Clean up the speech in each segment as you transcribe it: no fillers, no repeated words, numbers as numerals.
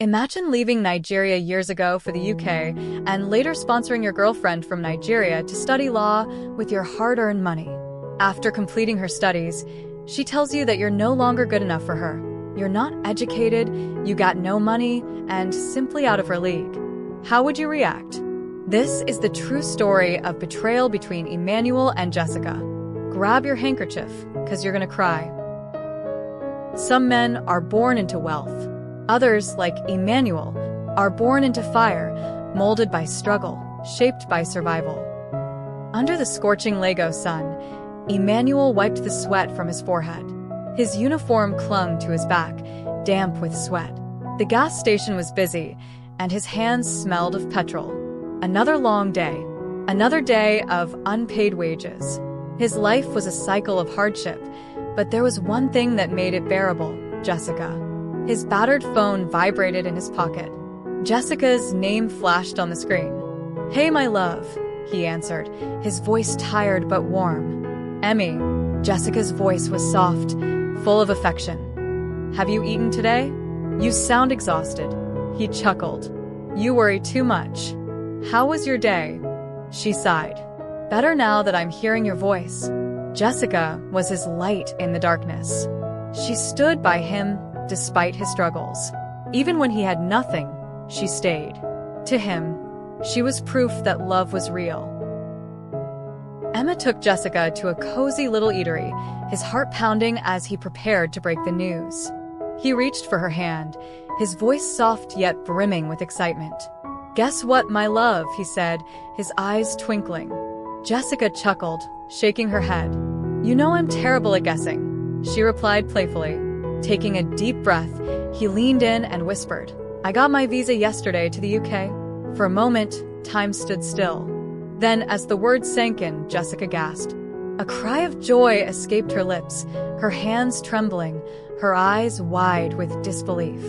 Imagine leaving Nigeria years ago for the UK and later sponsoring your girlfriend from Nigeria to study law with your hard-earned money. After completing her studies, she tells you that you're no longer good enough for her. You're not educated, you got no money, and simply out of her league. How would you react? This is the true story of betrayal between Emmanuel and Jessica. Grab your handkerchief, because you're gonna cry. Some men are born into wealth. Others, like Emmanuel, are born into fire, molded by struggle, shaped by survival. Under the scorching Lego sun, Emmanuel wiped the sweat from his forehead. His uniform clung to his back, damp with sweat. The gas station was busy, and his hands smelled of petrol. Another long day. Another day of unpaid wages. His life was a cycle of hardship, but there was one thing that made it bearable: Jessica. His battered phone vibrated in his pocket. Jessica's name flashed on the screen. "Hey, my love," he answered, his voice tired but warm. "Emmy." Jessica's voice was soft, full of affection. "Have you eaten today? You sound exhausted." He chuckled. "You worry too much." "How was your day?" She sighed. "Better now that I'm hearing your voice." Jessica was his light in the darkness. She stood by him despite his struggles. Even when he had nothing, she stayed. To him, she was proof that love was real. Emma took Jessica to a cozy little eatery, his heart pounding as he prepared to break the news. He reached for her hand, his voice soft yet brimming with excitement. "Guess what, my love," he said, his eyes twinkling. Jessica chuckled, shaking her head. "You know I'm terrible at guessing," she replied playfully. Taking a deep breath, he leaned in and whispered, "I got my visa yesterday to the UK." For a moment, time stood still. Then, as the words sank in, Jessica gasped. A cry of joy escaped her lips, her hands trembling, her eyes wide with disbelief.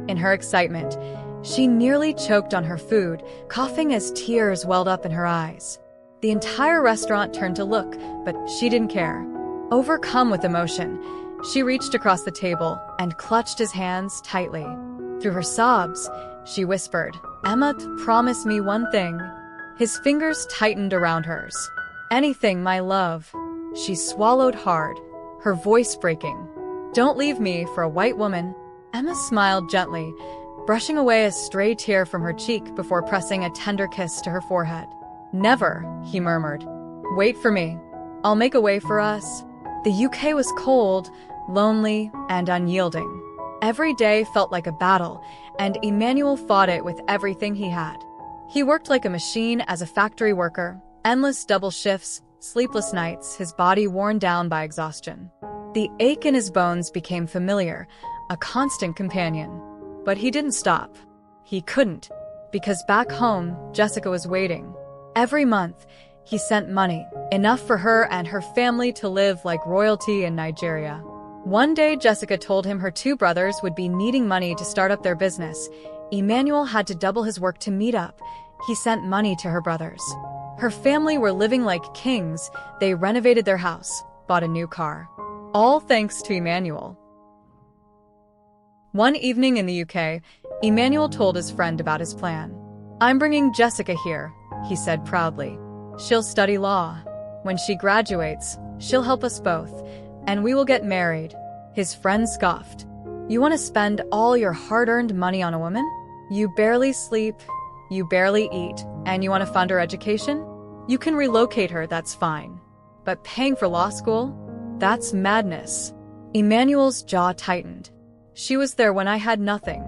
In her excitement, she nearly choked on her food, coughing as tears welled up in her eyes. The entire restaurant turned to look, but she didn't care. Overcome with emotion, she reached across the table and clutched his hands tightly. Through her sobs, she whispered, "Emma, promise me one thing." His fingers tightened around hers. "Anything, my love." She swallowed hard, her voice breaking. "Don't leave me for a white woman." Emma smiled gently, brushing away a stray tear from her cheek before pressing a tender kiss to her forehead. "Never," he murmured. "Wait for me. I'll make a way for us." The UK was cold, lonely, and unyielding. Every day felt like a battle, and Emmanuel fought it with everything he had. He worked like a machine as a factory worker, endless double shifts, sleepless nights, his body worn down by exhaustion. The ache in his bones became familiar, a constant companion. But he didn't stop. He couldn't, because back home, Jessica was waiting. Every month, he sent money, enough for her and her family to live like royalty in Nigeria. One day, Jessica told him her two brothers would be needing money to start up their business. Emmanuel had to double his work to meet up. He sent money to her brothers. Her family were living like kings. They renovated their house, bought a new car. All thanks to Emmanuel. One evening in the UK, Emmanuel told his friend about his plan. "I'm bringing Jessica here," he said proudly. "She'll study law. When she graduates, she'll help us both, and we will get married." His friend scoffed. "You want to spend all your hard-earned money on a woman? You barely sleep, you barely eat, and you want to fund her education? You can relocate her, that's fine. But paying for law school? That's madness." Emmanuel's jaw tightened. "She was there when I had nothing.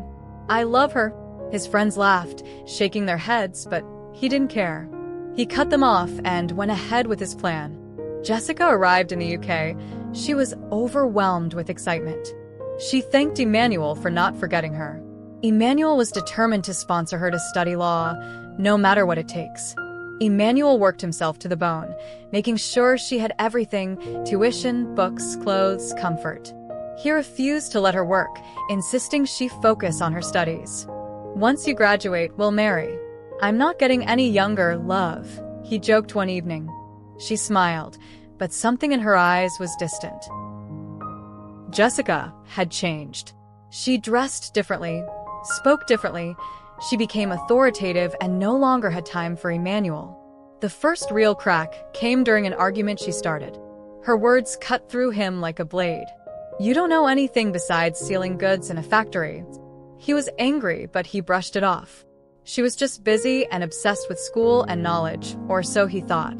I love her." His friends laughed, shaking their heads, but he didn't care. He cut them off and went ahead with his plan. Jessica arrived in the UK. She was overwhelmed with excitement. She thanked Emmanuel for not forgetting her. Emmanuel was determined to sponsor her to study law, no matter what it takes. Emmanuel worked himself to the bone, making sure she had everything: tuition, books, clothes, comfort. He refused to let her work, insisting she focus on her studies. "Once you graduate, we'll marry. I'm not getting any younger, love," he joked one evening. She smiled, but something in her eyes was distant. Jessica had changed. She dressed differently, spoke differently. She became authoritative and no longer had time for Emmanuel. The first real crack came during an argument she started. Her words cut through him like a blade. "You don't know anything besides stealing goods in a factory." He was angry, but he brushed it off. She was just busy and obsessed with school and knowledge, or so he thought.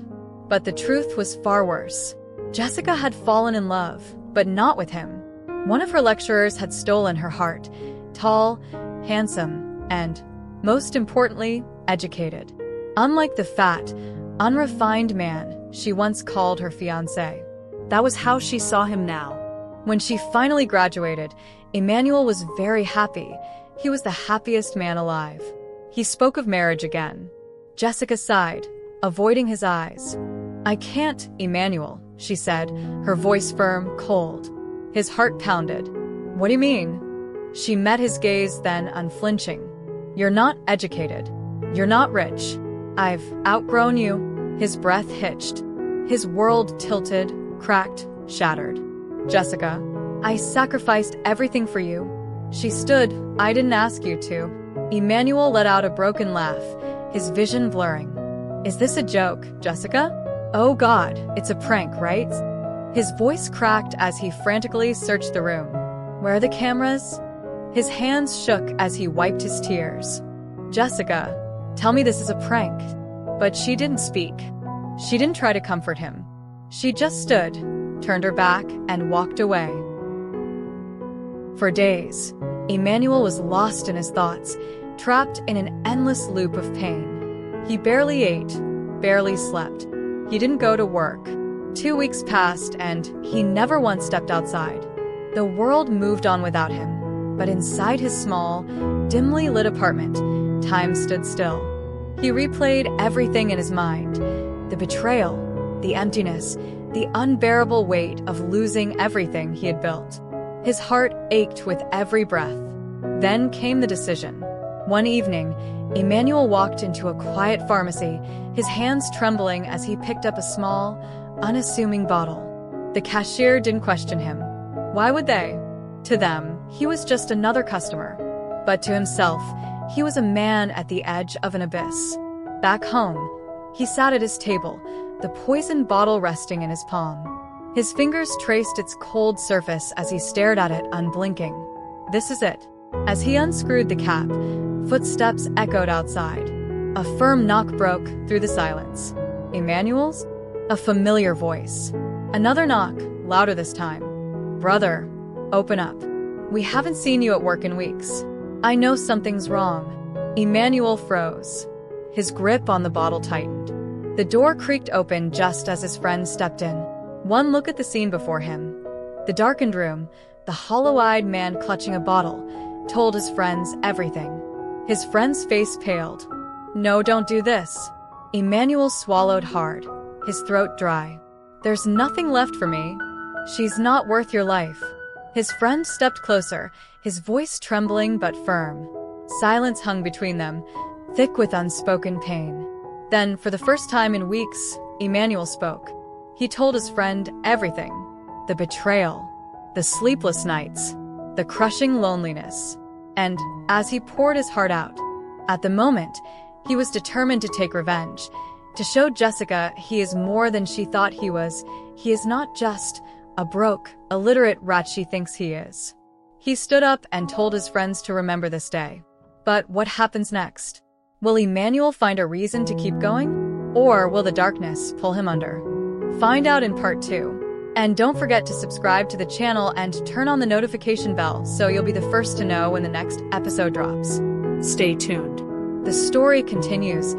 But the truth was far worse. Jessica had fallen in love, but not with him. One of her lecturers had stolen her heart. Tall, handsome, and, most importantly, educated. Unlike the fat, unrefined man she once called her fiancé. That was how she saw him now. When she finally graduated, Emmanuel was very happy. He was the happiest man alive. He spoke of marriage again. Jessica sighed, avoiding his eyes. "I can't, Emmanuel," she said, her voice firm, cold. His heart pounded. "What do you mean?" She met his gaze, then unflinching. "You're not educated. You're not rich. I've outgrown you." His breath hitched. His world tilted, cracked, shattered. "Jessica, I sacrificed everything for you." She stood. "I didn't ask you to." Emmanuel let out a broken laugh, his vision blurring. "Is this a joke, Jessica? Oh God, it's a prank, right?" His voice cracked as he frantically searched the room. "Where are the cameras?" His hands shook as he wiped his tears. "Jessica, tell me this is a prank." But she didn't speak. She didn't try to comfort him. She just stood, turned her back, and walked away. For days, Emmanuel was lost in his thoughts, trapped in an endless loop of pain. He barely ate, barely slept. He didn't go to work. 2 weeks passed, and he never once stepped outside. The world moved on without him, but inside his small, dimly lit apartment, time stood still. He replayed everything in his mind: the betrayal, the emptiness, the unbearable weight of losing everything he had built. His heart ached with every breath. Then came the decision. One evening, Emmanuel walked into a quiet pharmacy, his hands trembling as he picked up a small, unassuming bottle. The cashier didn't question him. Why would they? To them, he was just another customer. But to himself, he was a man at the edge of an abyss. Back home, he sat at his table, the poison bottle resting in his palm. His fingers traced its cold surface as he stared at it, unblinking. This is it. As he unscrewed the cap, footsteps echoed outside. A firm knock broke through the silence. Emmanuel's? A familiar voice. Another knock, louder this time. "Brother, open up. We haven't seen you at work in weeks. I know something's wrong." Emmanuel froze. His grip on the bottle tightened. The door creaked open just as his friend stepped in. One look at the scene before him. The darkened room, the hollow-eyed man clutching a bottle, told his friends everything. His friend's face paled. "No, don't do this." Emmanuel swallowed hard, his throat dry. "There's nothing left for me. She's not worth your life." His friend stepped closer, his voice trembling but firm. Silence hung between them, thick with unspoken pain. Then, for the first time in weeks, Emmanuel spoke. He told his friend everything. The betrayal, the sleepless nights, the crushing loneliness. And as he poured his heart out, at the moment, he was determined to take revenge, to show Jessica he is more than she thought he was. He is not just a broke, illiterate rat she thinks he is. He stood up and told his friends to remember this day. But what happens next? Will Emmanuel find a reason to keep going? Or will the darkness pull him under? Find out in part 2. And don't forget to subscribe to the channel and turn on the notification bell so you'll be the first to know when the next episode drops. Stay tuned. The story continues.